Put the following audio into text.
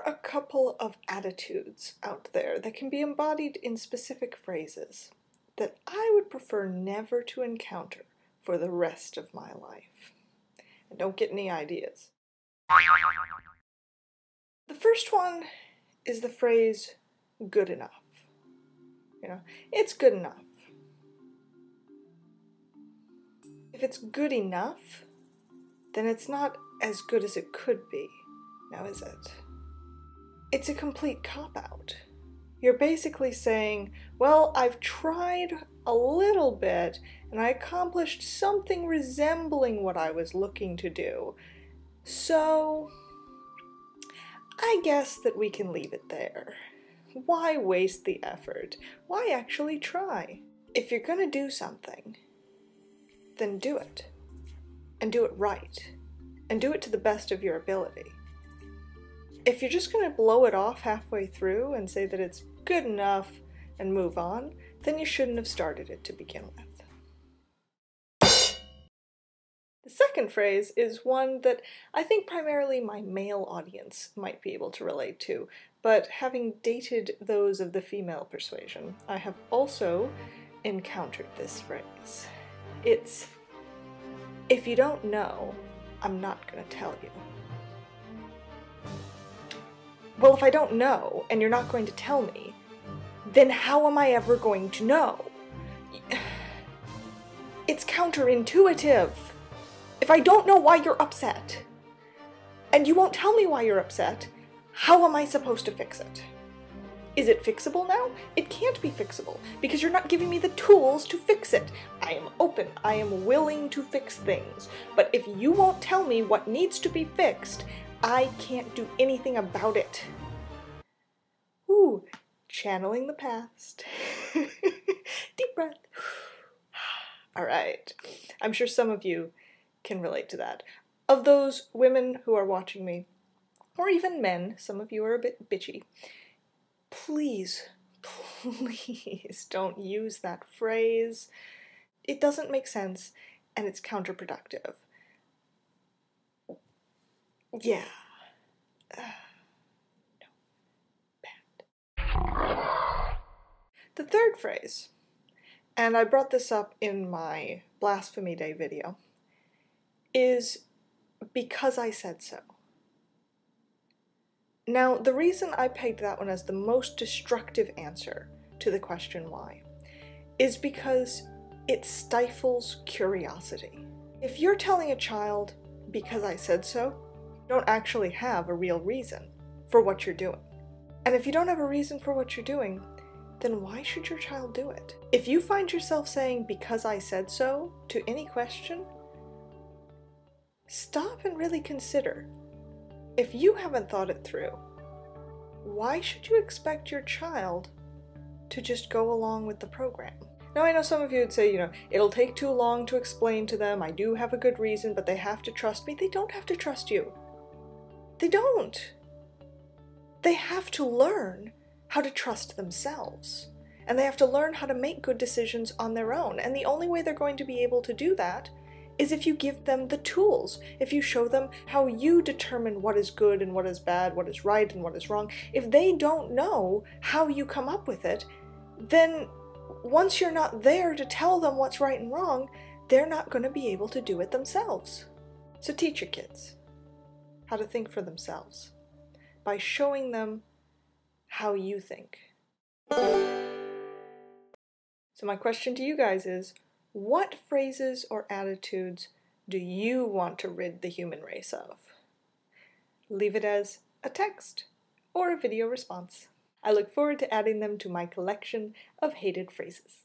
are a couple of attitudes out there that can be embodied in specific phrases that I would prefer never to encounter for the rest of my life. And don't get any ideas. The first one is the phrase, good enough. It's good enough. If it's good enough, then it's not as good as it could be, now is it? It's a complete cop-out. You're basically saying, well, I've tried a little bit, and I accomplished something resembling what I was looking to do, so I guess that we can leave it there. Why waste the effort? Why actually try? If you're gonna do something, then do it. And do it right. And do it to the best of your ability. If you're just gonna blow it off halfway through and say that it's good enough and move on, then you shouldn't have started it to begin with. The second phrase is one that I think primarily my male audience might be able to relate to, but having dated those of the female persuasion, I have also encountered this phrase. It's, if you don't know, I'm not gonna tell you. Well, if I don't know, and you're not going to tell me, then how am I ever going to know? It's counterintuitive. If I don't know why you're upset, and you won't tell me why you're upset, how am I supposed to fix it? Is it fixable now? It can't be fixable, because you're not giving me the tools to fix it. I am open, I am willing to fix things, but if you won't tell me what needs to be fixed, I can't do anything about it. Ooh, channeling the past. Deep breath. Alright, I'm sure some of you can relate to that. Of those women who are watching me, or even men, some of you are a bit bitchy, please, please don't use that phrase. It doesn't make sense, and it's counterproductive. Yeah. No. Bad. The third phrase, and I brought this up in my Blasphemy Day video, is because I said so. Now, the reason I pegged that one as the most destructive answer to the question why is because it stifles curiosity. If you're telling a child, because I said so, you don't actually have a real reason for what you're doing. And if you don't have a reason for what you're doing, then why should your child do it? If you find yourself saying, because I said so, to any question, stop and really consider. If you haven't thought it through, why should you expect your child to just go along with the program? Now, I know some of you would say, it'll take too long to explain to them, I do have a good reason, but they have to trust me. They don't have to trust you. They don't. They have to learn how to trust themselves. And they have to learn how to make good decisions on their own. And the only way they're going to be able to do that is if you give them the tools, if you show them how you determine what is good and what is bad, what is right and what is wrong. If they don't know how you come up with it, then once you're not there to tell them what's right and wrong, they're not going to be able to do it themselves. So teach your kids how to think for themselves by showing them how you think. So my question to you guys is, what phrases or attitudes do you want to rid the human race of? Leave it as a text or a video response. I look forward to adding them to my collection of hated phrases.